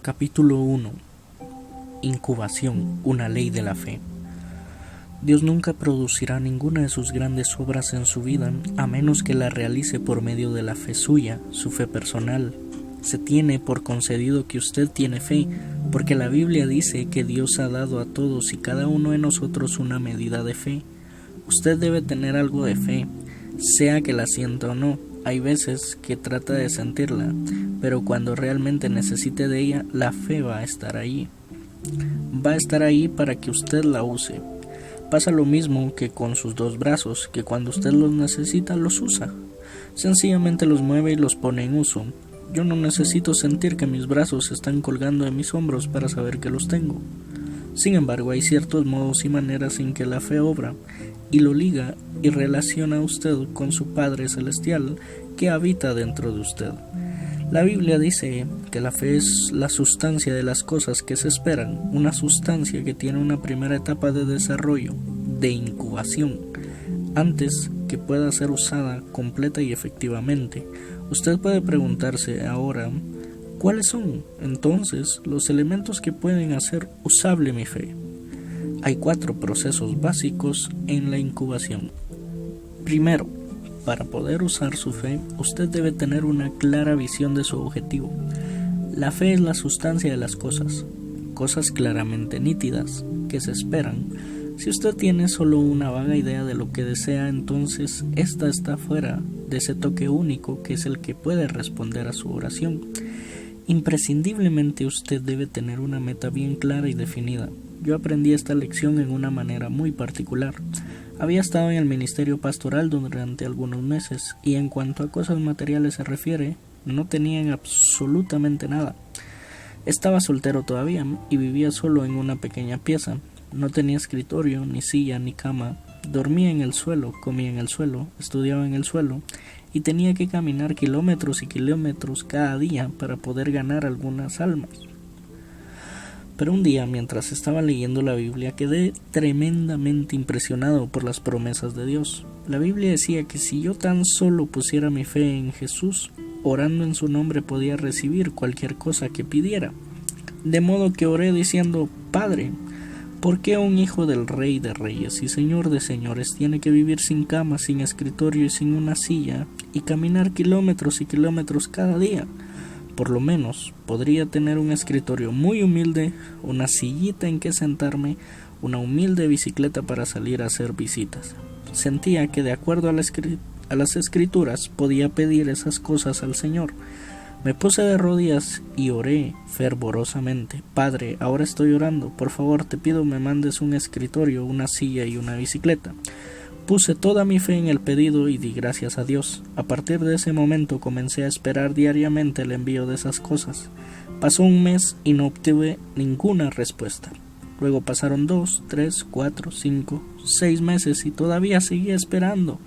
Capítulo 1. Incubación, una ley de la fe. Dios nunca producirá ninguna de sus grandes obras en su vida a menos que la realice por medio de la fe suya, su fe personal. Se tiene por concedido que usted tiene fe, porque la Biblia dice que Dios ha dado a todos y cada uno de nosotros una medida de fe. Usted debe tener algo de fe, sea que la sienta o no. Hay veces que trata de sentirla, pero cuando realmente necesite de ella, la fe va a estar ahí. Va a estar ahí para que usted la use. Pasa lo mismo que con sus dos brazos, que cuando usted los necesita, los usa. Sencillamente los mueve y los pone en uso. Yo no necesito sentir que mis brazos están colgando de mis hombros para saber que los tengo. Sin embargo, hay ciertos modos y maneras en que la fe obra y lo liga y relaciona a usted con su Padre Celestial que habita dentro de usted. La Biblia dice que la fe es la sustancia de las cosas que se esperan, una sustancia que tiene una primera etapa de desarrollo, de incubación, antes que pueda ser usada completa y efectivamente. Usted puede preguntarse ahora, ¿cuáles son, entonces, los elementos que pueden hacer usable mi fe? Hay 4 procesos básicos en la incubación. Primero, para poder usar su fe, usted debe tener una clara visión de su objetivo. La fe es la sustancia de las cosas claramente nítidas, que se esperan. Si usted tiene solo una vaga idea de lo que desea, entonces esta está fuera de ese toque único que es el que puede responder a su oración. Imprescindiblemente usted debe tener una meta bien clara y definida. Yo aprendí esta lección en una manera muy particular. Había estado en el ministerio pastoral durante algunos meses y en cuanto a cosas materiales se refiere, no tenían absolutamente nada. Estaba soltero todavía y vivía solo en una pequeña pieza. No tenía escritorio, ni silla, ni cama. Dormía en el suelo, comía en el suelo, estudiaba en el suelo y tenía que caminar kilómetros y kilómetros cada día para poder ganar algunas almas. Pero un día, mientras estaba leyendo la Biblia, quedé tremendamente impresionado por las promesas de Dios. La Biblia decía que si yo tan solo pusiera mi fe en Jesús, orando en su nombre podía recibir cualquier cosa que pidiera. De modo que oré diciendo, Padre, ¿por qué un hijo del Rey de Reyes y Señor de Señores tiene que vivir sin cama, sin escritorio y sin una silla y caminar kilómetros y kilómetros cada día? Por lo menos podría tener un escritorio muy humilde, una sillita en que sentarme, una humilde bicicleta para salir a hacer visitas. Sentía que de acuerdo a las escrituras podía pedir esas cosas al Señor. Me puse de rodillas y oré fervorosamente. Padre, ahora estoy orando. Por favor, te pido me mandes un escritorio, una silla y una bicicleta. Puse toda mi fe en el pedido y di gracias a Dios. A partir de ese momento comencé a esperar diariamente el envío de esas cosas. Pasó un mes y no obtuve ninguna respuesta. Luego pasaron 2, 3, 4, 5, 6 meses y todavía seguía esperando.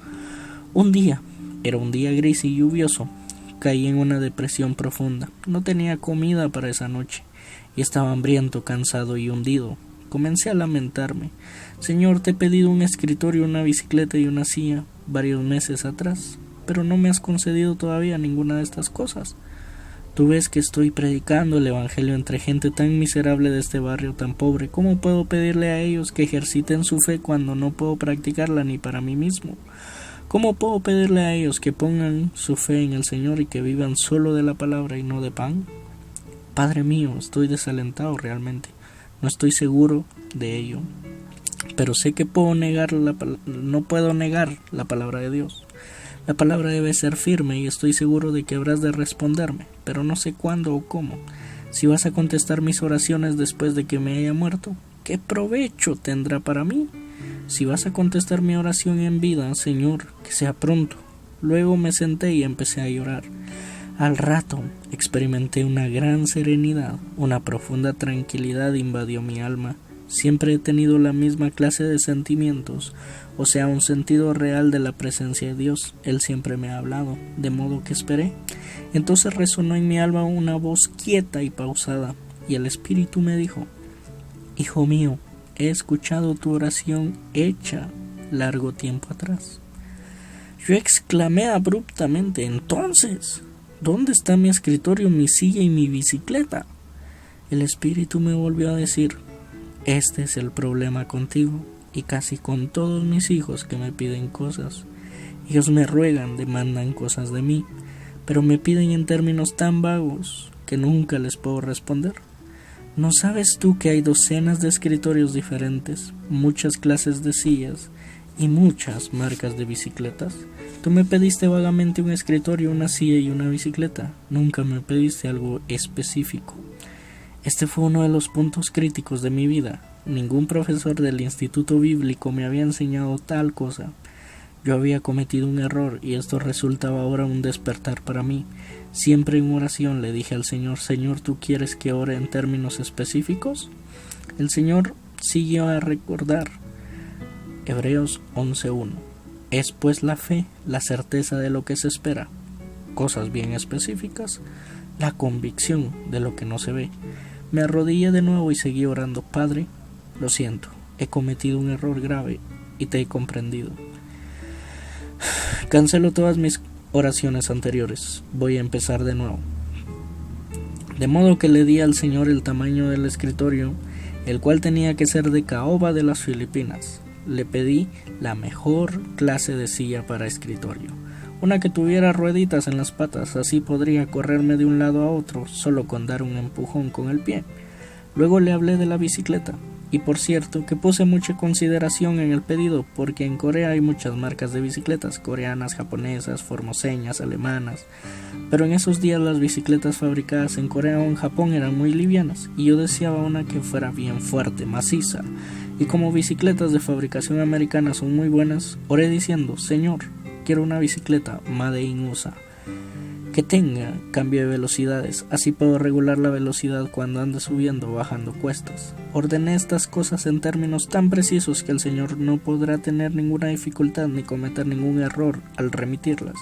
Un día, era un día gris y lluvioso. Caí en una depresión profunda. No tenía comida para esa noche y estaba hambriento, cansado y hundido. Comencé a lamentarme. Señor, te he pedido un escritorio, una bicicleta y una silla varios meses atrás, pero no me has concedido todavía ninguna de estas cosas. Tú ves que estoy predicando el evangelio entre gente tan miserable de este barrio tan pobre. ¿Cómo puedo pedirle a ellos que ejerciten su fe cuando no puedo practicarla ni para mí mismo? ¿Cómo puedo pedirle a ellos que pongan su fe en el Señor y que vivan solo de la palabra y no de pan? Padre mío, estoy desalentado realmente. No estoy seguro de ello, pero sé que no puedo negar la palabra de Dios. La palabra debe ser firme y estoy seguro de que habrás de responderme, pero no sé cuándo o cómo. Si vas a contestar mis oraciones después de que me haya muerto, ¿qué provecho tendrá para mí? Si vas a contestar mi oración en vida, Señor, que sea pronto. Luego me senté y empecé a llorar. Al rato experimenté una gran serenidad, una profunda tranquilidad invadió mi alma. Siempre he tenido la misma clase de sentimientos, o sea, un sentido real de la presencia de Dios. Él siempre me ha hablado, de modo que esperé. Entonces resonó en mi alma una voz quieta y pausada, y el Espíritu me dijo, Hijo mío, he escuchado tu oración hecha largo tiempo atrás. Yo exclamé abruptamente, entonces, ¿dónde está mi escritorio, mi silla y mi bicicleta? El espíritu me volvió a decir: este es el problema contigo y casi con todos mis hijos que me piden cosas. Ellos me ruegan, demandan cosas de mí, pero me piden en términos tan vagos que nunca les puedo responder. ¿No sabes tú que hay docenas de escritorios diferentes, muchas clases de sillas y muchas marcas de bicicletas? Tú me pediste vagamente un escritorio, una silla y una bicicleta. Nunca me pediste algo específico. Este fue uno de los puntos críticos de mi vida. Ningún profesor del Instituto Bíblico me había enseñado tal cosa. Yo había cometido un error y esto resultaba ahora un despertar para mí. Siempre en oración le dije al Señor: Señor, ¿tú quieres que ore en términos específicos? El Señor siguió a recordar Hebreos 11:1. Es pues la fe, la certeza de lo que se espera, cosas bien específicas, la convicción de lo que no se ve. Me arrodillé de nuevo y seguí orando: Padre, lo siento, he cometido un error grave y te he comprendido. Cancelo todas mis oraciones anteriores, voy a empezar de nuevo. De modo que le di al Señor el tamaño del escritorio, el cual tenía que ser de caoba de las Filipinas. Le pedí la mejor clase de silla para escritorio, una que tuviera rueditas en las patas, así podría correrme de un lado a otro solo con dar un empujón con el pie. Luego le hablé de la bicicleta, y por cierto que puse mucha consideración en el pedido, porque en Corea hay muchas marcas de bicicletas, coreanas, japonesas, formoseñas, alemanas, pero en esos días las bicicletas fabricadas en Corea o en Japón eran muy livianas, y yo deseaba una que fuera bien fuerte, maciza, y como bicicletas de fabricación americana son muy buenas, oré diciendo: Señor, quiero una bicicleta Made in USA, que tenga cambio de velocidades, así puedo regular la velocidad cuando ande subiendo o bajando cuestas. Ordené estas cosas en términos tan precisos que el Señor no podrá tener ninguna dificultad ni cometer ningún error al remitirlas.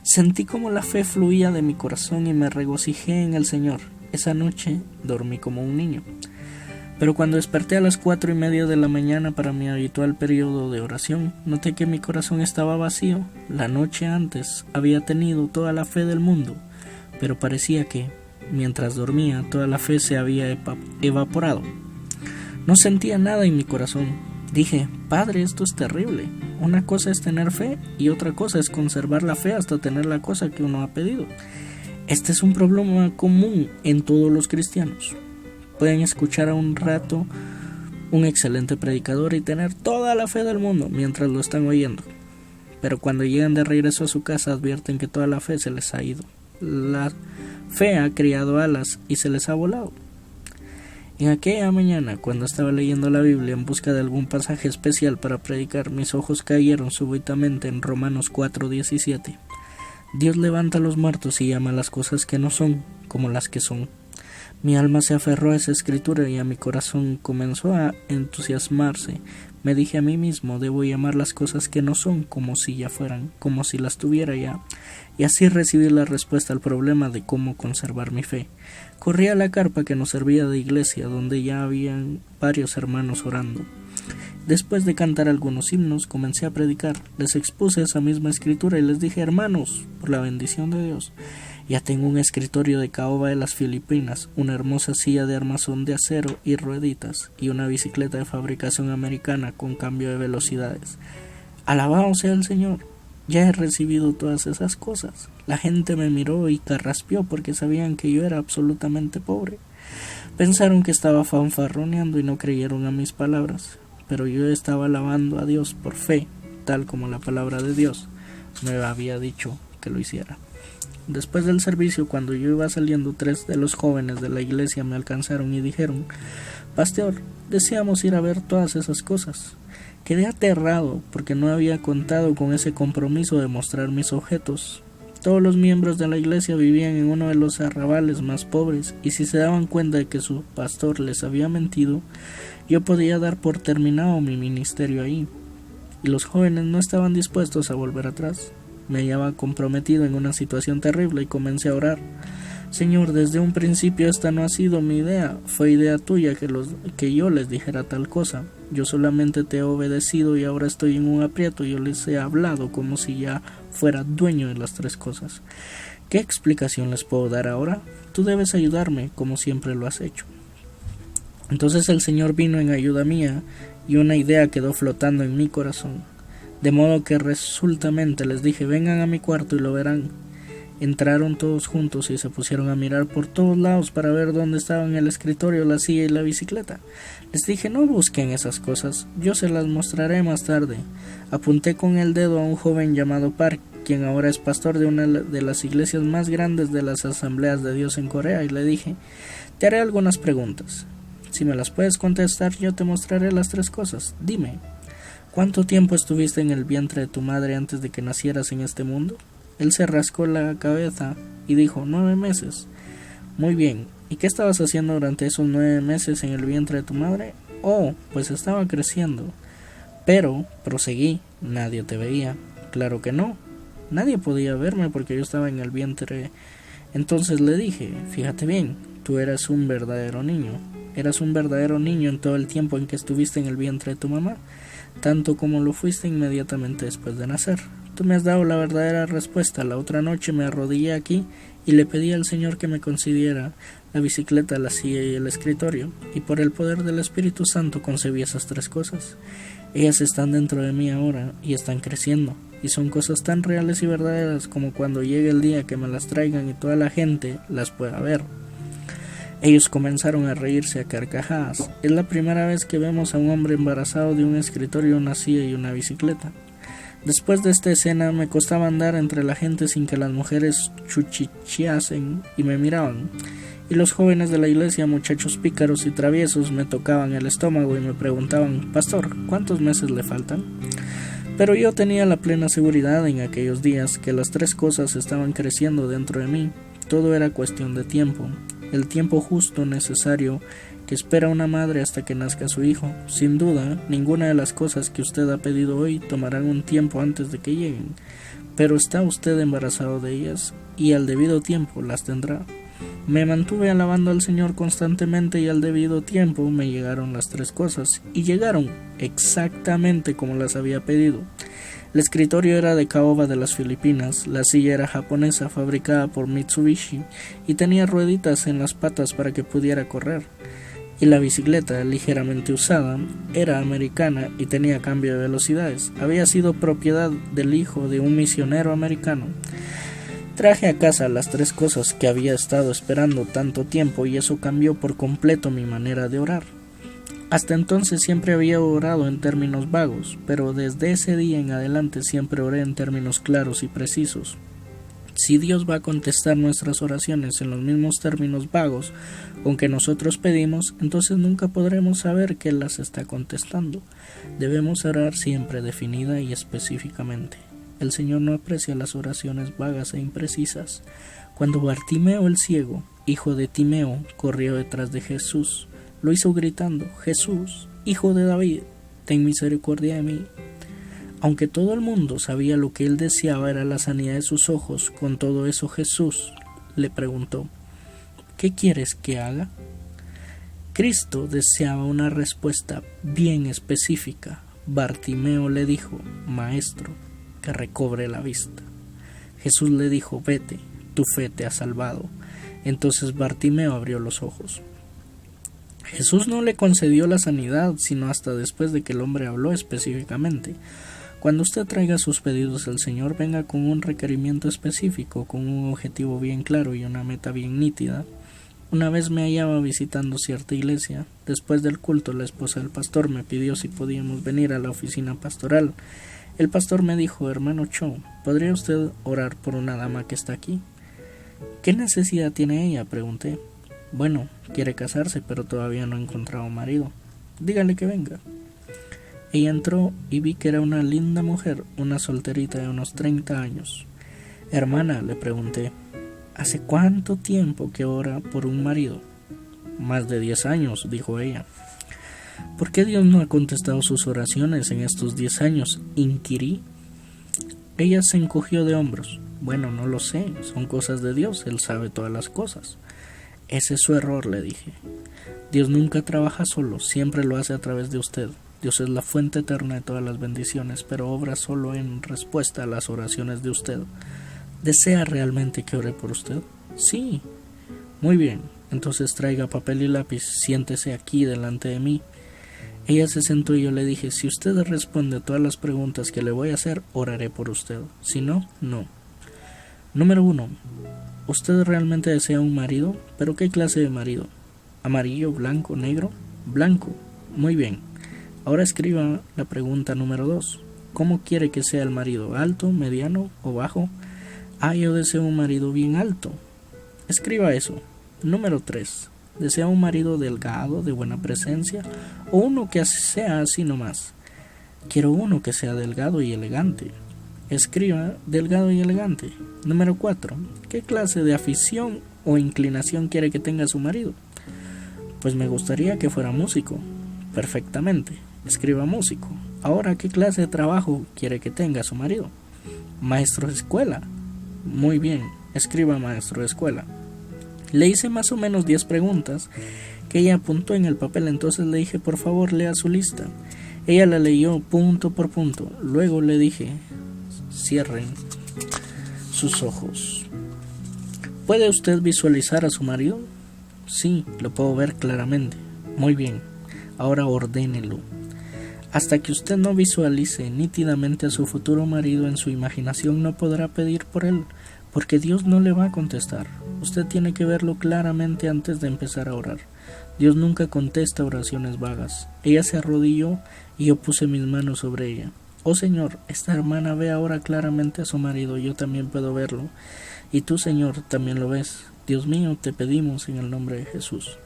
Sentí como la fe fluía de mi corazón y me regocijé en el Señor. Esa noche dormí como un niño. Pero cuando desperté a las 4:30 de la mañana para mi habitual periodo de oración, noté que mi corazón estaba vacío. La noche antes había tenido toda la fe del mundo, pero parecía que, mientras dormía, toda la fe se había evaporado. No sentía nada en mi corazón. Dije: Padre, esto es terrible. Una cosa es tener fe y otra cosa es conservar la fe hasta tener la cosa que uno ha pedido. Este es un problema común en todos los cristianos. Pueden escuchar a un rato un excelente predicador y tener toda la fe del mundo mientras lo están oyendo, pero cuando llegan de regreso a su casa advierten que toda la fe se les ha ido. La fe ha criado alas y se les ha volado. En aquella mañana, cuando estaba leyendo la Biblia en busca de algún pasaje especial para predicar, mis ojos cayeron súbitamente en Romanos 4:17. Dios levanta a los muertos y llama a las cosas que no son como las que son. Mi alma se aferró a esa escritura y a mi corazón comenzó a entusiasmarse. Me dije a mí mismo: debo llamar las cosas que no son como si ya fueran, como si las tuviera ya. Y así recibí la respuesta al problema de cómo conservar mi fe. Corrí a la carpa que nos servía de iglesia, donde ya habían varios hermanos orando. Después de cantar algunos himnos, comencé a predicar. Les expuse esa misma escritura y les dije: hermanos, por la bendición de Dios, ya tengo un escritorio de caoba de las Filipinas, una hermosa silla de armazón de acero y rueditas, y una bicicleta de fabricación americana con cambio de velocidades. Alabado sea el Señor, ya he recibido todas esas cosas. La gente me miró y carraspeó porque sabían que yo era absolutamente pobre. Pensaron que estaba fanfarroneando y no creyeron a mis palabras, pero yo estaba alabando a Dios por fe, tal como la palabra de Dios me había dicho que lo hiciera. Después del servicio, cuando yo iba saliendo, 3 de los jóvenes de la iglesia me alcanzaron y dijeron: Pastor, deseamos ir a ver todas esas cosas. Quedé aterrado porque no había contado con ese compromiso de mostrar mis objetos. Todos los miembros de la iglesia vivían en uno de los arrabales más pobres, y si se daban cuenta de que su pastor les había mentido, yo podía dar por terminado mi ministerio ahí. Y los jóvenes no estaban dispuestos a volver atrás. Me hallaba comprometido en una situación terrible y comencé a orar: Señor, desde un principio esta no ha sido mi idea, fue idea tuya que yo les dijera tal cosa. Yo solamente te he obedecido y ahora estoy en un aprieto. Yo les he hablado como si ya fuera dueño de las 3 cosas. ¿Qué explicación les puedo dar ahora? Tú debes ayudarme, como siempre lo has hecho. Entonces el Señor vino en ayuda mía, y una idea quedó flotando en mi corazón. De modo que resueltamente les dije, vengan a mi cuarto y lo verán. Entraron todos juntos y se pusieron a mirar por todos lados para ver dónde estaban el escritorio, la silla y la bicicleta. Les dije, no busquen esas cosas, yo se las mostraré más tarde. Apunté con el dedo a un joven llamado Park, quien ahora es pastor de una de las iglesias más grandes de las Asambleas de Dios en Corea, y le dije, te haré algunas preguntas. Si me las puedes contestar, yo te mostraré las 3 cosas. Dime, ¿cuánto tiempo estuviste en el vientre de tu madre antes de que nacieras en este mundo? Él se rascó la cabeza y dijo, 9 meses. Muy bien, ¿y qué estabas haciendo durante esos 9 meses en el vientre de tu madre? Oh, pues estaba creciendo. Pero, proseguí, nadie te veía. Claro que no, nadie podía verme porque yo estaba en el vientre. Entonces le dije, fíjate bien, tú eras un verdadero niño. Eras un verdadero niño en todo el tiempo en que estuviste en el vientre de tu mamá, tanto como lo fuiste inmediatamente después de nacer. Tú me has dado la verdadera respuesta. La otra noche me arrodillé aquí y le pedí al Señor que me concediera la bicicleta, la silla y el escritorio, y por el poder del Espíritu Santo concebí esas 3 cosas. Ellas están dentro de mí ahora y están creciendo, y son cosas tan reales y verdaderas como cuando llegue el día que me las traigan y toda la gente las pueda ver. Ellos comenzaron a reírse a carcajadas. Es la primera vez que vemos a un hombre embarazado de un escritorio, una silla y una bicicleta. Después de esta escena me costaba andar entre la gente sin que las mujeres chuchicheasen y me miraban, y los jóvenes de la iglesia, muchachos pícaros y traviesos, me tocaban el estómago y me preguntaban, Pastor, ¿cuántos meses le faltan? Pero yo tenía la plena seguridad en aquellos días que las 3 cosas estaban creciendo dentro de mí. Todo era cuestión de tiempo, el tiempo justo necesario que espera una madre hasta que nazca su hijo. Sin duda, ninguna de las cosas que usted ha pedido hoy tomarán un tiempo antes de que lleguen, pero está usted embarazado de ellas y al debido tiempo las tendrá. Me mantuve alabando al Señor constantemente y al debido tiempo me llegaron las 3 cosas, y llegaron exactamente como las había pedido. El escritorio era de caoba de las Filipinas, la silla era japonesa fabricada por Mitsubishi y tenía rueditas en las patas para que pudiera correr. Y la bicicleta, ligeramente usada, era americana y tenía cambio de velocidades. Había sido propiedad del hijo de un misionero americano. Traje a casa las 3 cosas que había estado esperando tanto tiempo, y eso cambió por completo mi manera de orar. Hasta entonces siempre había orado en términos vagos, pero desde ese día en adelante siempre oré en términos claros y precisos. Si Dios va a contestar nuestras oraciones en los mismos términos vagos con que nosotros pedimos, entonces nunca podremos saber que Él las está contestando. Debemos orar siempre definida y específicamente. El Señor no aprecia las oraciones vagas e imprecisas. Cuando Bartimeo el ciego, hijo de Timeo, corrió detrás de Jesús, lo hizo gritando, Jesús, hijo de David, ten misericordia de mí. Aunque todo el mundo sabía lo que él deseaba era la sanidad de sus ojos, con todo eso Jesús le preguntó, ¿qué quieres que haga? Cristo deseaba una respuesta bien específica. Bartimeo le dijo, Maestro, que recobre la vista. Jesús le dijo, vete, tu fe te ha salvado. Entonces Bartimeo abrió los ojos. Jesús no le concedió la sanidad, sino hasta después de que el hombre habló específicamente. Cuando usted traiga sus pedidos al Señor, venga con un requerimiento específico, con un objetivo bien claro y una meta bien nítida. Una vez me hallaba visitando cierta iglesia. Después del culto, la esposa del pastor me pidió si podíamos venir a la oficina pastoral. El pastor me dijo, hermano Cho, ¿podría usted orar por una dama que está aquí? ¿Qué necesidad tiene ella?, pregunté. Bueno, quiere casarse, pero todavía no ha encontrado marido. Dígale que venga. Ella entró y vi que era una linda mujer, una solterita de unos 30 años. Hermana, le pregunté, ¿hace cuánto tiempo que ora por un marido? Más de 10 años, dijo ella. ¿Por qué Dios no ha contestado sus oraciones en estos 10 años?, inquirí. Ella se encogió de hombros. Bueno, no lo sé, son cosas de Dios, Él sabe todas las cosas. Ese es su error, le dije. Dios nunca trabaja solo, siempre lo hace a través de usted. Dios es la fuente eterna de todas las bendiciones, pero obra solo en respuesta a las oraciones de usted. ¿Desea realmente que ore por usted? Sí. Muy bien, entonces traiga papel y lápiz, siéntese aquí delante de mí. Ella se sentó y yo le dije, si usted responde a todas las preguntas que le voy a hacer, oraré por usted. Si no, no. Número 1. ¿Usted realmente desea un marido? ¿Pero qué clase de marido? ¿Amarillo, blanco, negro? Blanco. Muy bien. Ahora escriba la pregunta número 2. ¿Cómo quiere que sea el marido? ¿Alto, mediano o bajo? Yo deseo un marido bien alto. Escriba eso. Número 3. ¿Desea un marido delgado, de buena presencia, o uno que sea así nomás? Quiero uno que sea delgado y elegante. Escriba delgado y elegante. Número 4. ¿Qué clase de afición o inclinación quiere que tenga su marido? Pues me gustaría que fuera músico. Perfectamente. Escriba músico. Ahora, ¿qué clase de trabajo quiere que tenga su marido? Maestro de escuela. Muy bien. Escriba maestro de escuela. Le hice más o menos 10 preguntas que ella apuntó en el papel, entonces le dije, por favor, lea su lista. Ella la leyó punto por punto. Luego le dije, cierren sus ojos. ¿Puede usted visualizar a su marido? Sí, lo puedo ver claramente. Muy bien, ahora ordénelo. Hasta que usted no visualice nítidamente a su futuro marido en su imaginación, no podrá pedir por él, porque Dios no le va a contestar. Usted tiene que verlo claramente antes de empezar a orar. Dios nunca contesta oraciones vagas. Ella se arrodilló y yo puse mis manos sobre ella. Oh Señor, esta hermana ve ahora claramente a su marido, yo también puedo verlo. Y tú, Señor, también lo ves. Dios mío, te pedimos en el nombre de Jesús.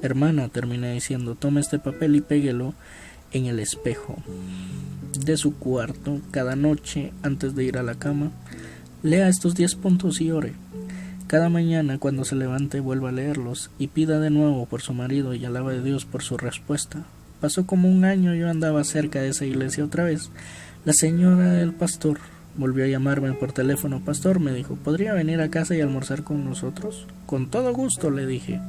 Hermana, terminé diciendo, tome este papel y péguelo en el espejo de su cuarto cada noche antes de ir a la cama. Lea estos 10 puntos y ore. Cada mañana cuando se levante vuelva a leerlos y pida de nuevo por su marido y alabe a Dios por su respuesta. Pasó como un año, yo andaba cerca de esa iglesia otra vez. La señora del pastor volvió a llamarme por teléfono. Pastor, me dijo, ¿podría venir a casa y almorzar con nosotros? Con todo gusto, le dije.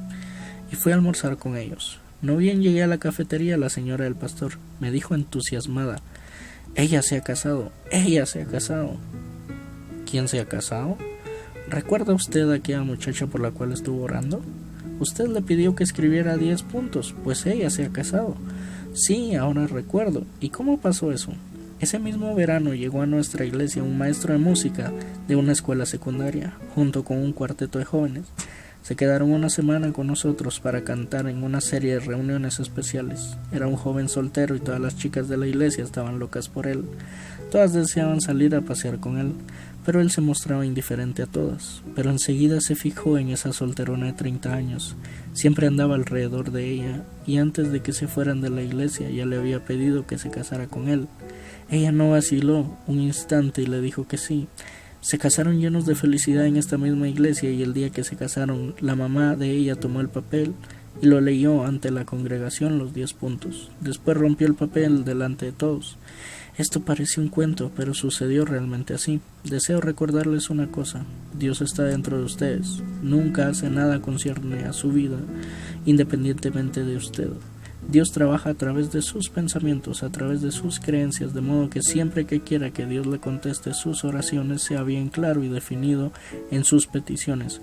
Y fui a almorzar con ellos. No bien llegué a la cafetería, la señora del pastor me dijo entusiasmada, ella se ha casado, ella se ha casado. ¿Quién se ha casado? ¿Recuerda usted a aquella muchacha por la cual estuvo orando? Usted le pidió que escribiera 10 puntos, pues ella se ha casado. Sí, ahora recuerdo. ¿Y cómo pasó eso? Ese mismo verano llegó a nuestra iglesia un maestro de música de una escuela secundaria, junto con un cuarteto de jóvenes. Se quedaron una semana con nosotros para cantar en una serie de reuniones especiales. Era un joven soltero y todas las chicas de la iglesia estaban locas por él. Todas deseaban salir a pasear con él, pero él se mostraba indiferente a todas. Pero enseguida se fijó en esa solterona de 30 años. Siempre andaba alrededor de ella, y antes de que se fueran de la iglesia ya le había pedido que se casara con él. Ella no vaciló un instante y le dijo que sí. Se casaron llenos de felicidad en esta misma iglesia, y el día que se casaron, la mamá de ella tomó el papel y lo leyó ante la congregación los 10 puntos. Después rompió el papel delante de todos. Esto parece un cuento, pero sucedió realmente así. Deseo recordarles una cosa: Dios está dentro de ustedes. Nunca hace nada concierne a su vida, independientemente de usted. Dios trabaja a través de sus pensamientos, a través de sus creencias, de modo que siempre que quiera que Dios le conteste sus oraciones, sea bien claro y definido en sus peticiones.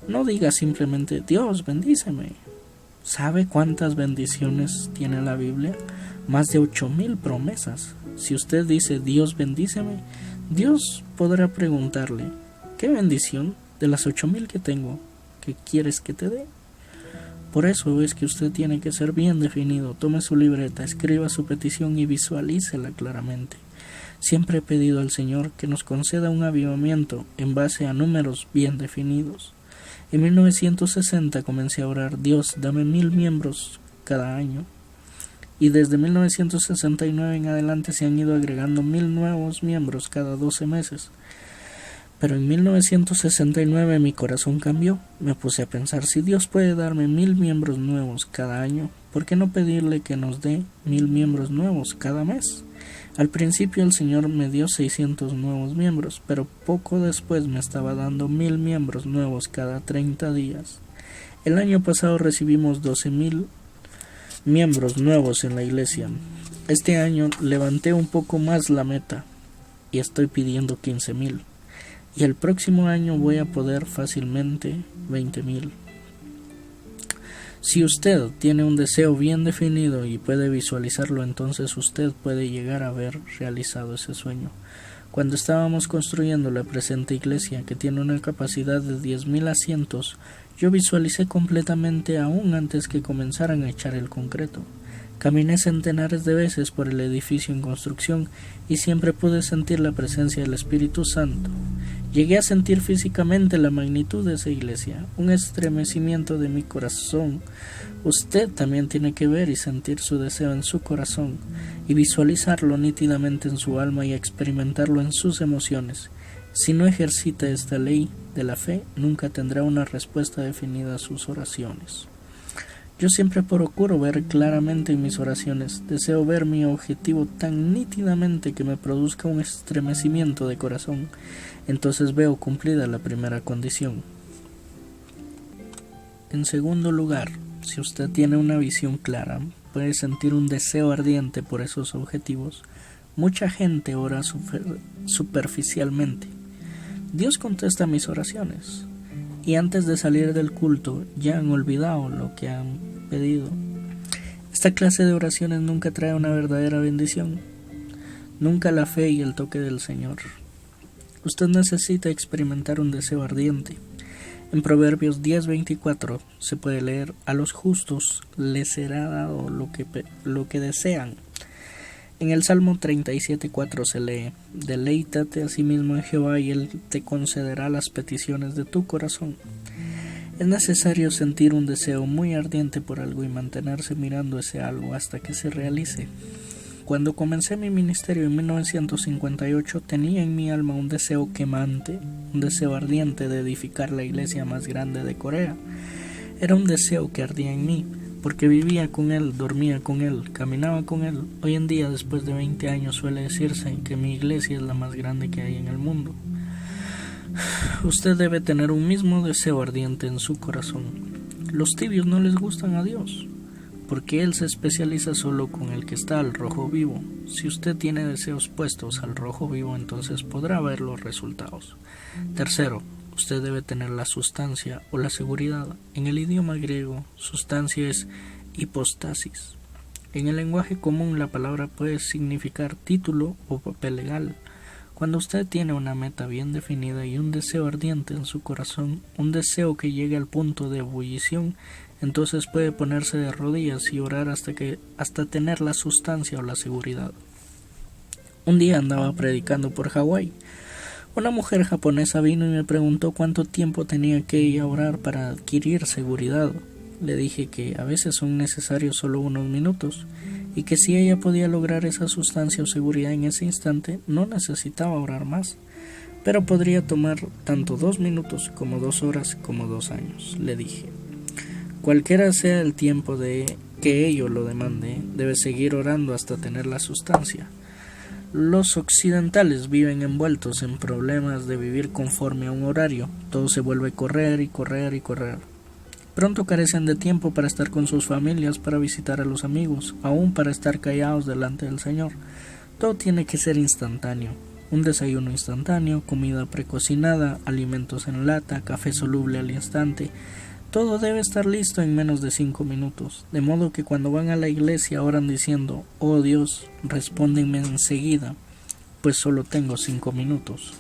No diga simplemente, Dios, bendíceme. ¿Sabe cuántas bendiciones tiene la Biblia? Más de 8,000 promesas. Si usted dice, Dios, bendíceme, Dios podrá preguntarle, ¿qué bendición de las 8,000 que tengo, qué quieres que te dé? Por eso es que usted tiene que ser bien definido. Tome su libreta, escriba su petición y visualícela claramente. Siempre he pedido al Señor que nos conceda un avivamiento en base a números bien definidos. En 1960 comencé a orar, Dios, dame 1,000 miembros cada año. Y desde 1969 en adelante se han ido agregando 1,000 nuevos miembros cada 12 meses. Pero en 1969 mi corazón cambió. Me puse a pensar, si Dios puede darme 1,000 miembros nuevos cada año, ¿por qué no pedirle que nos dé 1,000 miembros nuevos cada mes? Al principio el Señor me dio 600 nuevos miembros, pero poco después me estaba dando 1,000 miembros nuevos cada 30 días. El año pasado recibimos 12,000 miembros nuevos en la iglesia. Este año levanté un poco más la meta y estoy pidiendo 15,000. y el próximo año voy a poder fácilmente 20,000. Si usted tiene un deseo bien definido y puede visualizarlo, entonces usted puede llegar a haber realizado ese sueño. Cuando estábamos construyendo la presente iglesia, que tiene una capacidad de 10,000 asientos, yo visualicé completamente aún antes que comenzaran a echar el concreto. Caminé centenares de veces por el edificio en construcción y siempre pude sentir la presencia del Espíritu Santo. Llegué a sentir físicamente la magnitud de esa iglesia, un estremecimiento de mi corazón. Usted también tiene que ver y sentir su deseo en su corazón, y visualizarlo nítidamente en su alma y experimentarlo en sus emociones. Si no ejercita esta ley de la fe, nunca tendrá una respuesta definida a sus oraciones. Yo siempre procuro ver claramente en mis oraciones. Deseo ver mi objetivo tan nítidamente que me produzca un estremecimiento de corazón. Entonces veo cumplida la primera condición. En segundo lugar, si usted tiene una visión clara, puede sentir un deseo ardiente por esos objetivos. Mucha gente ora superficialmente. Dios contesta mis oraciones, y antes de salir del culto ya han olvidado lo que han pedido. Esta clase de oraciones nunca trae una verdadera bendición, nunca la fe y el toque del Señor. Usted necesita experimentar un deseo ardiente. En Proverbios 10:24 se puede leer: a los justos les será dado lo que desean. En el Salmo 37:4 se lee: deleítate a sí mismo en Jehová y Él te concederá las peticiones de tu corazón. Es necesario sentir un deseo muy ardiente por algo y mantenerse mirando ese algo hasta que se realice. Cuando comencé mi ministerio en 1958, tenía en mi alma un deseo quemante, un deseo ardiente de edificar la iglesia más grande de Corea. Era un deseo que ardía en mí, porque vivía con él, dormía con él, caminaba con él. Hoy en día, después de 20 años, suele decirse que mi iglesia es la más grande que hay en el mundo. Usted debe tener un mismo deseo ardiente en su corazón. Los tibios no les gustan a Dios, porque Él se especializa solo con el que está al rojo vivo. Si usted tiene deseos puestos al rojo vivo, entonces podrá ver los resultados. Tercero, usted debe tener la sustancia o la seguridad. En el idioma griego, sustancia es hipostasis. En el lenguaje común, la palabra puede significar título o papel legal. Cuando usted tiene una meta bien definida y un deseo ardiente en su corazón, un deseo que llegue al punto de ebullición, entonces puede ponerse de rodillas y orar hasta tener la sustancia o la seguridad. Un día andaba predicando por Hawái. Una mujer japonesa vino y me preguntó cuánto tiempo tenía que ir a orar para adquirir seguridad. Le dije que a veces son necesarios solo unos minutos, y que si ella podía lograr esa sustancia o seguridad en ese instante, no necesitaba orar más, pero podría tomar tanto 2 minutos como 2 horas como 2 años. Le dije: cualquiera sea el tiempo de que ello lo demande, debe seguir orando hasta tener la sustancia. Los occidentales viven envueltos en problemas de vivir conforme a un horario. Todo se vuelve correr y correr y correr. Pronto carecen de tiempo para estar con sus familias, para visitar a los amigos, aún para estar callados delante del Señor. Todo tiene que ser instantáneo. Un desayuno instantáneo, comida precocinada, alimentos en lata, café soluble al instante. Todo debe estar listo en menos de 5 minutos, de modo que cuando van a la iglesia oran diciendo: oh Dios, respóndeme enseguida, pues solo tengo 5 minutos.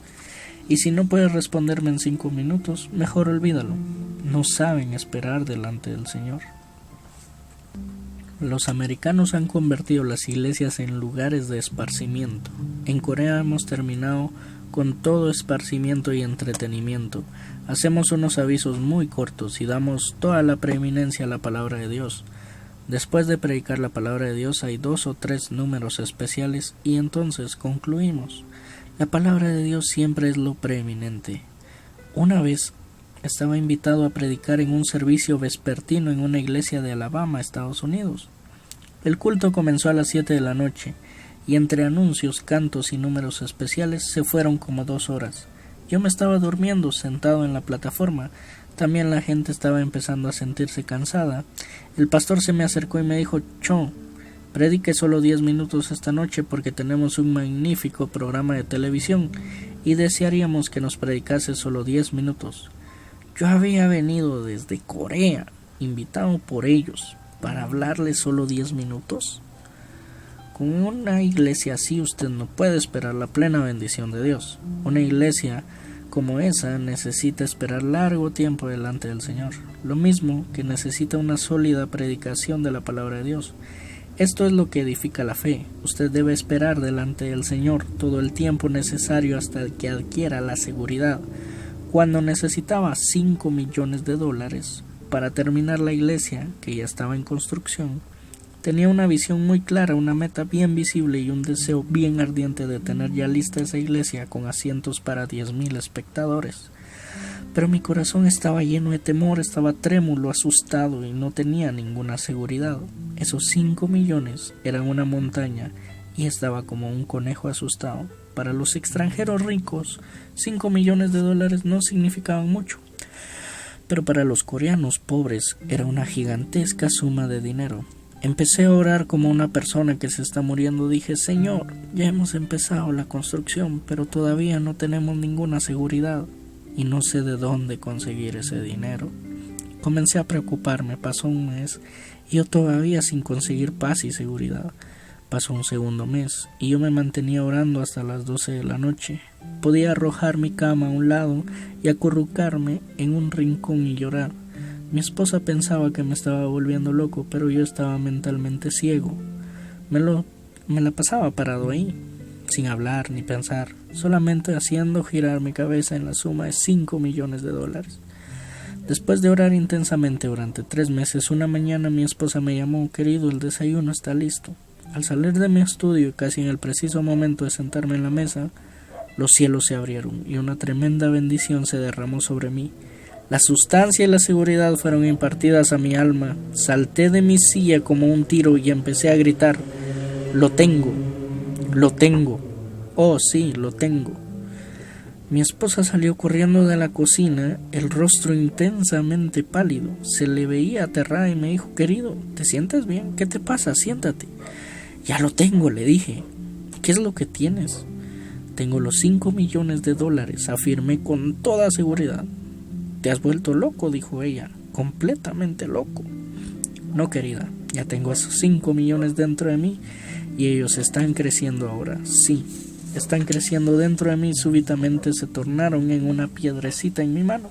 Y si no puedes responderme en 5 minutos, mejor olvídalo. No saben esperar delante del Señor. Los americanos han convertido las iglesias en lugares de esparcimiento. En Corea hemos terminado con todo esparcimiento y entretenimiento. Hacemos unos avisos muy cortos y damos toda la preeminencia a la palabra de Dios. Después de predicar la palabra de Dios hay 2 o 3 números especiales y entonces concluimos. La palabra de Dios siempre es lo preeminente. Una vez estaba invitado a predicar en un servicio vespertino en una iglesia de Alabama, Estados Unidos. El culto comenzó a las 7 de la noche y entre anuncios, cantos y números especiales se fueron como 2 horas. Yo me estaba durmiendo sentado en la plataforma. También la gente estaba empezando a sentirse cansada. El pastor se me acercó y me dijo: Cho, Predique solo 10 minutos esta noche porque tenemos un magnífico programa de televisión y desearíamos que nos predicase solo 10 minutos. Yo había venido desde Corea, invitado por ellos, para hablarles solo 10 minutos. Con una iglesia así usted no puede esperar la plena bendición de Dios. Una iglesia como esa necesita esperar largo tiempo delante del Señor, lo mismo que necesita una sólida predicación de la palabra de Dios. Esto es lo que edifica la fe. Usted debe esperar delante del Señor todo el tiempo necesario hasta que adquiera la seguridad. Cuando necesitaba $5 millones para terminar la iglesia, que ya estaba en construcción, tenía una visión muy clara, una meta bien visible y un deseo bien ardiente de tener ya lista esa iglesia con asientos para 10,000 espectadores. Pero mi corazón estaba lleno de temor, estaba trémulo, asustado y no tenía ninguna seguridad. Esos 5 millones eran una montaña y estaba como un conejo asustado. Para los extranjeros ricos, $5 millones no significaban mucho. Pero para los coreanos pobres era una gigantesca suma de dinero. Empecé a orar como una persona que se está muriendo. Dije: Señor, ya hemos empezado la construcción, pero todavía no tenemos ninguna seguridad y no sé de dónde conseguir ese dinero. Comencé a preocuparme. Pasó un mes y yo todavía sin conseguir paz y seguridad. Pasó un segundo mes y yo me mantenía orando hasta las 12 de la noche. Podía arrojar mi cama a un lado y acurrucarme en un rincón y llorar. Mi esposa pensaba que me estaba volviendo loco, pero yo estaba mentalmente ciego. Me la pasaba parado ahí, sin hablar ni pensar, solamente haciendo girar mi cabeza en la suma de $5 millones. Después de orar intensamente durante 3 meses, una mañana mi esposa me llamó: querido, el desayuno está listo. Al salir de mi estudio y casi en el preciso momento de sentarme en la mesa, los cielos se abrieron y una tremenda bendición se derramó sobre mí. La sustancia y la seguridad fueron impartidas a mi alma. Salté de mi silla como un tiro y empecé a gritar: lo tengo, lo tengo, oh sí, lo tengo. Mi esposa salió corriendo de la cocina, el rostro intensamente pálido. Se le veía aterrada y me dijo: querido, ¿te sientes bien? ¿Qué te pasa? Siéntate. Ya lo tengo, le dije. ¿Qué es lo que tienes? Tengo los $5 millones, afirmé con toda seguridad. Te has vuelto loco, dijo ella, completamente loco. No, querida, ya tengo esos 5 millones dentro de mí y ellos están creciendo ahora. Sí, están creciendo dentro de mí y súbitamente se tornaron en una piedrecita en mi mano.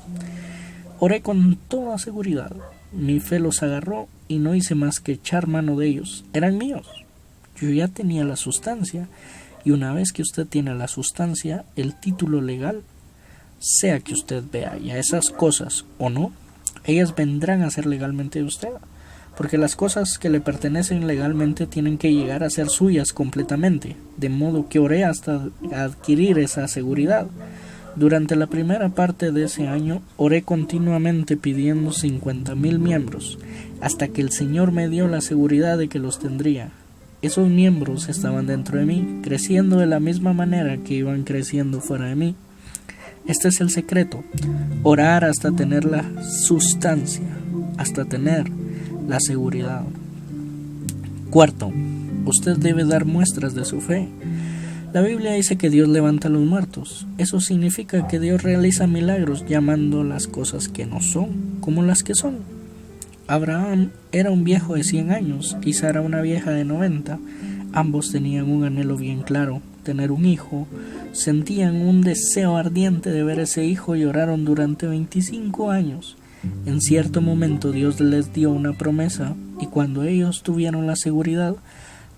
Oré con toda seguridad. Mi fe los agarró y no hice más que echar mano de ellos. Eran míos. Yo ya tenía la sustancia y una vez que usted tiene la sustancia, el título legal, sea que usted vea ya esas cosas o no, ellas vendrán a ser legalmente de usted, porque las cosas que le pertenecen legalmente tienen que llegar a ser suyas completamente, de modo que oré hasta adquirir esa seguridad. Durante la primera parte de ese año oré continuamente pidiendo 50,000 miembros, hasta que el Señor me dio la seguridad de que los tendría. Esos miembros estaban dentro de mí, creciendo de la misma manera que iban creciendo fuera de mí. Este es el secreto: orar hasta tener la sustancia, hasta tener la seguridad. Cuarto, usted debe dar muestras de su fe. La Biblia dice que Dios levanta a los muertos. Eso significa que Dios realiza milagros llamando las cosas que no son como las que son. Abraham era un viejo de 100 años y Sara una vieja de 90. Ambos tenían un anhelo bien claro: tener un hijo. Sentían un deseo ardiente de ver ese hijo y oraron durante 25 años. En cierto momento Dios les dio una promesa y cuando ellos tuvieron la seguridad,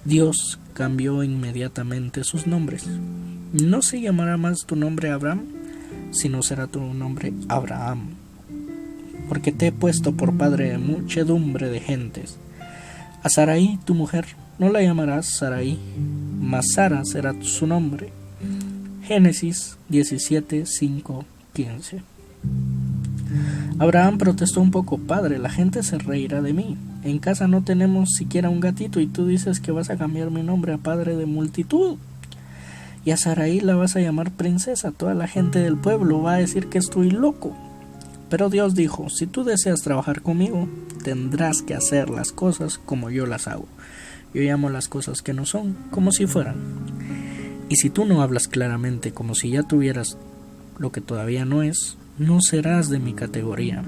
Dios cambió inmediatamente sus nombres. No se llamará más tu nombre Abraham, sino será tu nombre Abraham, porque te he puesto por padre de muchedumbre de gentes. A Sarai, tu mujer, no la llamarás Sarai, mas Sara será su nombre. Génesis 17, 5, 15. Abraham protestó un poco: padre, la gente se reirá de mí. En casa no tenemos siquiera un gatito y tú dices que vas a cambiar mi nombre a padre de multitud. Y a Sarai la vas a llamar princesa. Toda la gente del pueblo va a decir que estoy loco. Pero Dios dijo: si tú deseas trabajar conmigo, tendrás que hacer las cosas como yo las hago. Yo llamo las cosas que no son como si fueran. Y si tú no hablas claramente como si ya tuvieras lo que todavía no es, no serás de mi categoría.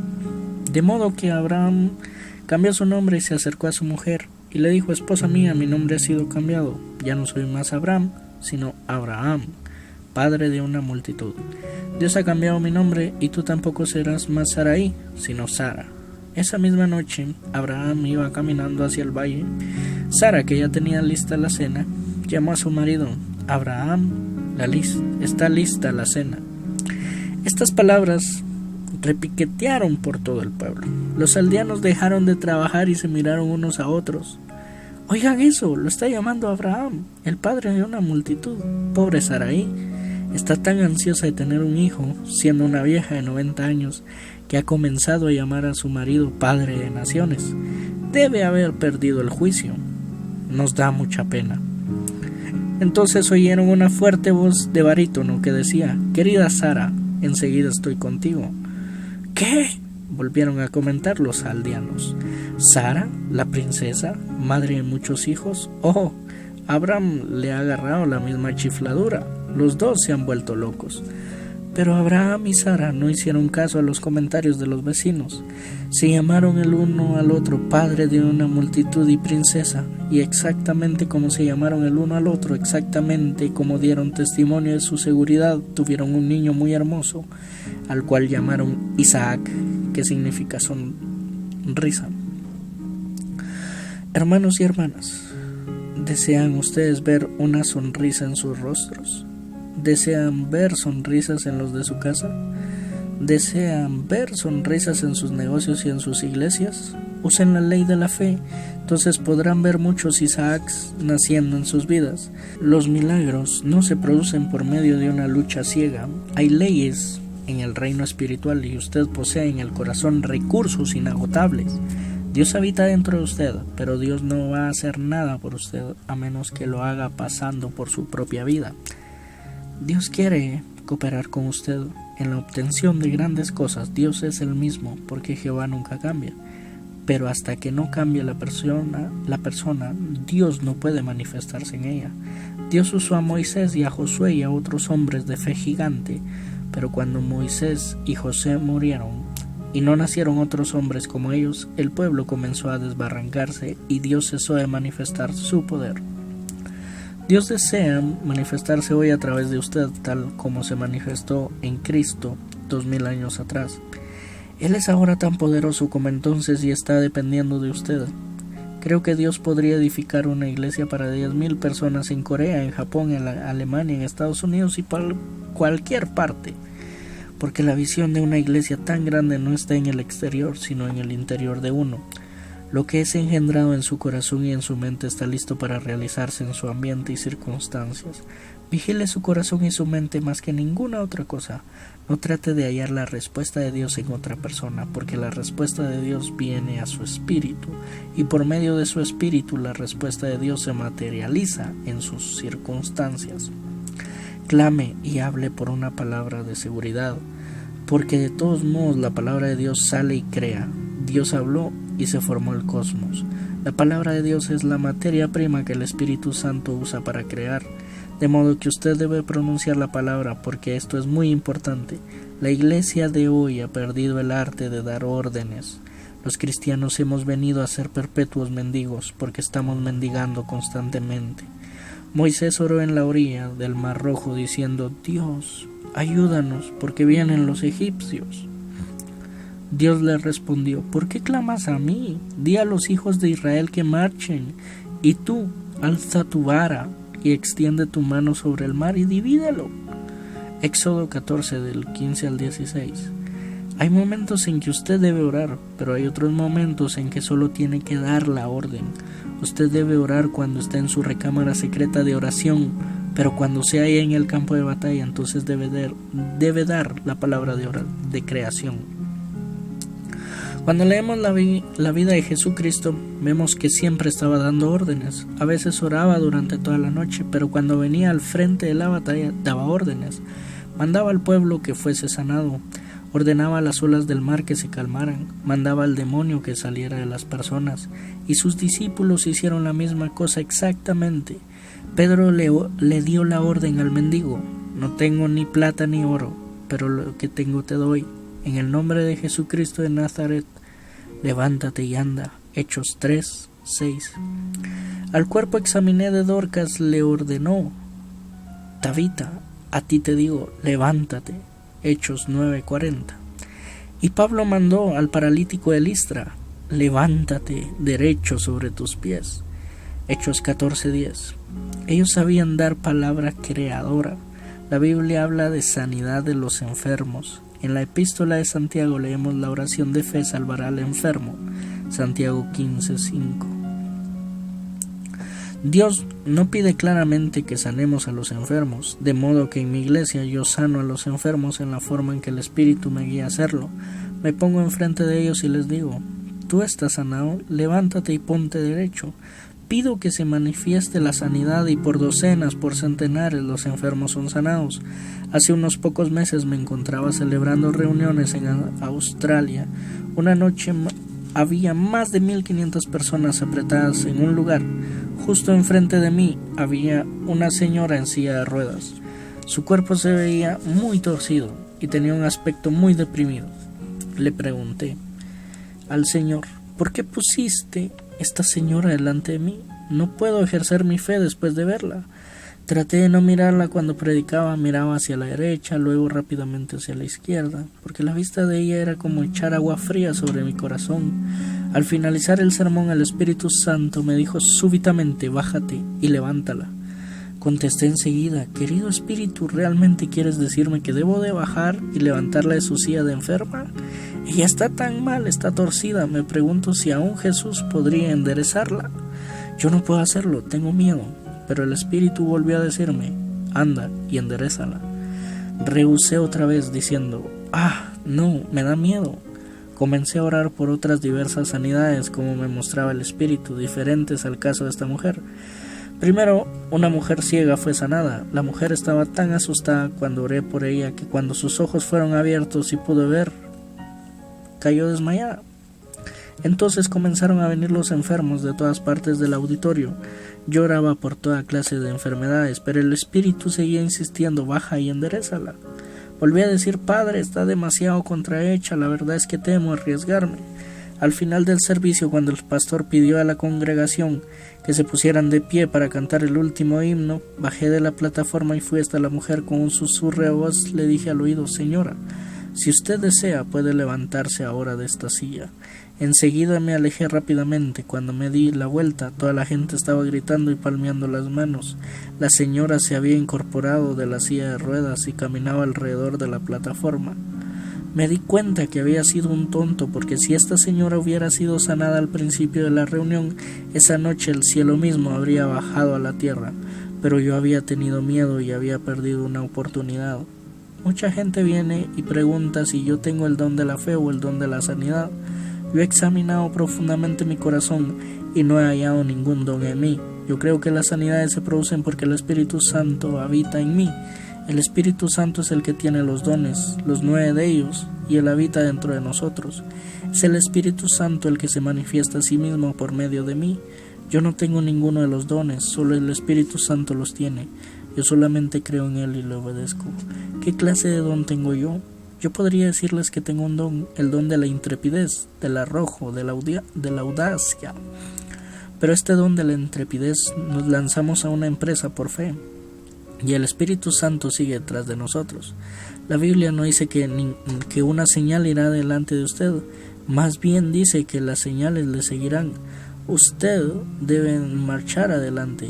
De modo que Abraham cambió su nombre y se acercó a su mujer y le dijo: esposa mía, mi nombre ha sido cambiado. Ya no soy más Abraham, sino Abraham, padre de una multitud. Dios ha cambiado mi nombre y tú tampoco serás más Sarai, sino Sara. Esa misma noche, Abraham iba caminando hacia el valle. Sara, que ya tenía lista la cena, llamó a su marido: Abraham, está lista la cena. Estas palabras repiquetearon por todo el pueblo. Los aldeanos dejaron de trabajar y se miraron unos a otros. Oigan eso, lo está llamando Abraham, el padre de una multitud. Pobre Sarai, está tan ansiosa de tener un hijo, siendo una vieja de 90 años, que ha comenzado a llamar a su marido padre de naciones. Debe haber perdido el juicio. Nos da mucha pena. Entonces oyeron una fuerte voz de barítono que decía: querida Sara, enseguida estoy contigo. ¿Qué? Volvieron a comentar los aldeanos. ¿Sara, la princesa, madre de muchos hijos? Oh, Abraham le ha agarrado la misma chifladura. Los dos se han vuelto locos. Pero Abraham y Sara no hicieron caso a los comentarios de los vecinos. Se llamaron el uno al otro padre de una multitud y princesa, y exactamente como se llamaron el uno al otro, exactamente como dieron testimonio de su seguridad, tuvieron un niño muy hermoso, al cual llamaron Isaac, que significa sonrisa. Hermanos y hermanas, ¿desean ustedes ver una sonrisa en sus rostros? ¿Desean ver sonrisas en los de su casa? ¿Desean ver sonrisas en sus negocios y en sus iglesias? Usen la ley de la fe, entonces podrán ver muchos Isaacs naciendo en sus vidas. Los milagros no se producen por medio de una lucha ciega. Hay leyes en el reino espiritual y usted posee en el corazón recursos inagotables. Dios habita dentro de usted, pero Dios no va a hacer nada por usted a menos que lo haga pasando por su propia vida. Dios quiere cooperar con usted en la obtención de grandes cosas. Dios es el mismo, porque Jehová nunca cambia. Pero hasta que no cambie la persona, Dios no puede manifestarse en ella. Dios usó a Moisés y a Josué y a otros hombres de fe gigante, pero cuando Moisés y José murieron y no nacieron otros hombres como ellos, el pueblo comenzó a desbarrancarse y Dios cesó de manifestar su poder. Dios desea manifestarse hoy a través de usted, tal como se manifestó en Cristo 2000 años atrás. Él es ahora tan poderoso como entonces y está dependiendo de usted. Creo que Dios podría edificar una iglesia para 10,000 personas en Corea, en Japón, en Alemania, en Estados Unidos y por cualquier parte, porque la visión de una iglesia tan grande no está en el exterior, sino en el interior de uno. Lo que es engendrado en su corazón y en su mente está listo para realizarse en su ambiente y circunstancias. Vigile su corazón y su mente más que ninguna otra cosa. No trate de hallar la respuesta de Dios en otra persona, porque la respuesta de Dios viene a su espíritu, y por medio de su espíritu la respuesta de Dios se materializa en sus circunstancias. Clame y hable por una palabra de seguridad, porque de todos modos la palabra de Dios sale y crea. Dios habló y se formó el cosmos. La palabra de Dios es la materia prima que el Espíritu Santo usa para crear, de modo que usted debe pronunciar la palabra, porque esto es muy importante. La iglesia de hoy ha perdido el arte de dar órdenes. Los cristianos hemos venido a ser perpetuos mendigos, porque estamos mendigando constantemente. Moisés oró en la orilla del Mar Rojo diciendo: Dios, ayúdanos, porque vienen los egipcios. Dios le respondió: ¿por qué clamas a mí? Di a los hijos de Israel que marchen, y tú alza tu vara y extiende tu mano sobre el mar y divídelo. Éxodo 14 del 15 al 16. Hay momentos en que usted debe orar, pero hay otros momentos en que solo tiene que dar la orden. Usted debe orar cuando está en su recámara secreta de oración, pero cuando se halla en el campo de batalla, entonces debe dar la palabra de creación. Cuando leemos la vida de Jesucristo, vemos que siempre estaba dando órdenes. A veces oraba durante toda la noche, pero cuando venía al frente de la batalla daba órdenes. Mandaba al pueblo que fuese sanado, ordenaba a las olas del mar que se calmaran, mandaba al demonio que saliera de las personas, y sus discípulos hicieron la misma cosa exactamente. Pedro le dio la orden al mendigo: no tengo ni plata ni oro, pero lo que tengo te doy. En el nombre de Jesucristo de Nazaret, levántate y anda. Hechos 3:6. Al cuerpo examiné de Dorcas le ordenó: Tabita, a ti te digo, levántate. Hechos 9:40. Y Pablo mandó al paralítico de Listra: levántate derecho sobre tus pies. Hechos 14:10. Ellos sabían dar palabra creadora. La Biblia habla de sanidad de los enfermos. En la epístola de Santiago leemos: la oración de fe salvará al enfermo. Santiago 15:5. Dios no pide claramente que sanemos a los enfermos, de modo que en mi iglesia yo sano a los enfermos en la forma en que el Espíritu me guía a hacerlo. Me pongo enfrente de ellos y les digo: tú estás sanado, levántate y ponte derecho. Pido que se manifieste la sanidad y por docenas, por centenares los enfermos son sanados. Hace unos pocos meses me encontraba celebrando reuniones en Australia. Una noche había más de 1500 personas apretadas en un lugar. Justo enfrente de mí había una señora en silla de ruedas. Su cuerpo se veía muy torcido y tenía un aspecto muy deprimido. Le pregunté al Señor: ¿por qué pusiste esta señora delante de mí? No puedo ejercer mi fe después de verla. Traté de no mirarla cuando predicaba, miraba hacia la derecha, luego rápidamente hacia la izquierda, porque la vista de ella era como echar agua fría sobre mi corazón. Al finalizar el sermón, el Espíritu Santo me dijo súbitamente: bájate y levántala. Contesté enseguida: querido Espíritu, ¿realmente quieres decirme que debo de bajar y levantarla de su silla de enferma? Ella está tan mal, está torcida, me pregunto si aún Jesús podría enderezarla. Yo no puedo hacerlo, tengo miedo. Pero el Espíritu volvió a decirme: anda y enderézala. Rehusé otra vez diciendo: no, me da miedo. Comencé a orar por otras diversas sanidades, como me mostraba el Espíritu, diferentes al caso de esta mujer. Primero, una mujer ciega fue sanada. La mujer estaba tan asustada cuando oré por ella que cuando sus ojos fueron abiertos y pudo ver, cayó desmayada. Entonces comenzaron a venir los enfermos de todas partes del auditorio. Yo oraba por toda clase de enfermedades, pero el Espíritu seguía insistiendo: baja y enderézala. Volví a decir: Padre, está demasiado contrahecha, la verdad es que temo arriesgarme. Al final del servicio, cuando el pastor pidió a la congregación que se pusieran de pie para cantar el último himno, bajé de la plataforma y fui hasta la mujer. Con un susurro de voz le dije al oído: señora, si usted desea puede levantarse ahora de esta silla. Enseguida me alejé rápidamente. Cuando me di la vuelta, toda la gente estaba gritando y palmeando las manos. La señora se había incorporado de la silla de ruedas y caminaba alrededor de la plataforma. Me di cuenta que había sido un tonto, porque si esta señora hubiera sido sanada al principio de la reunión, esa noche el cielo mismo habría bajado a la tierra. Pero yo había tenido miedo y había perdido una oportunidad. Mucha gente viene y pregunta si yo tengo el don de la fe o el don de la sanidad. Yo he examinado profundamente mi corazón y no he hallado ningún don en mí. Yo creo que las sanidades se producen porque el Espíritu Santo habita en mí. El Espíritu Santo es el que tiene los dones, los 9 de ellos, y Él habita dentro de nosotros. Es el Espíritu Santo el que se manifiesta a sí mismo por medio de mí. Yo no tengo ninguno de los dones, solo el Espíritu Santo los tiene. Yo solamente creo en Él y le obedezco. ¿Qué clase de don tengo yo? Yo podría decirles que tengo un don, el don de la intrepidez, del arrojo, de la audacia. Pero este don de la intrepidez nos lanzamos a una empresa por fe, y el Espíritu Santo sigue detrás de nosotros. La Biblia no dice que una señal irá delante de usted, más bien dice que las señales le seguirán. Usted debe marchar adelante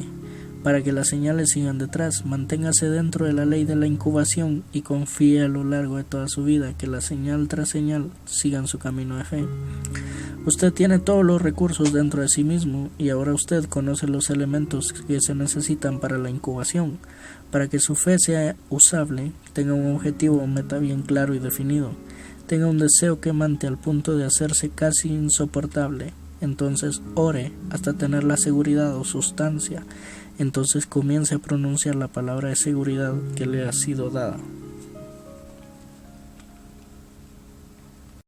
para que las señales sigan detrás. Manténgase dentro de la ley de la incubación y confíe a lo largo de toda su vida que la señal tras señal sigan su camino de fe. Usted tiene todos los recursos dentro de sí mismo y ahora usted conoce los elementos que se necesitan para la incubación. Para que su fe sea usable, tenga un objetivo o meta bien claro y definido. Tenga un deseo quemante al punto de hacerse casi insoportable. Entonces ore hasta tener la seguridad o sustancia. Entonces comience a pronunciar la palabra de seguridad que le ha sido dada.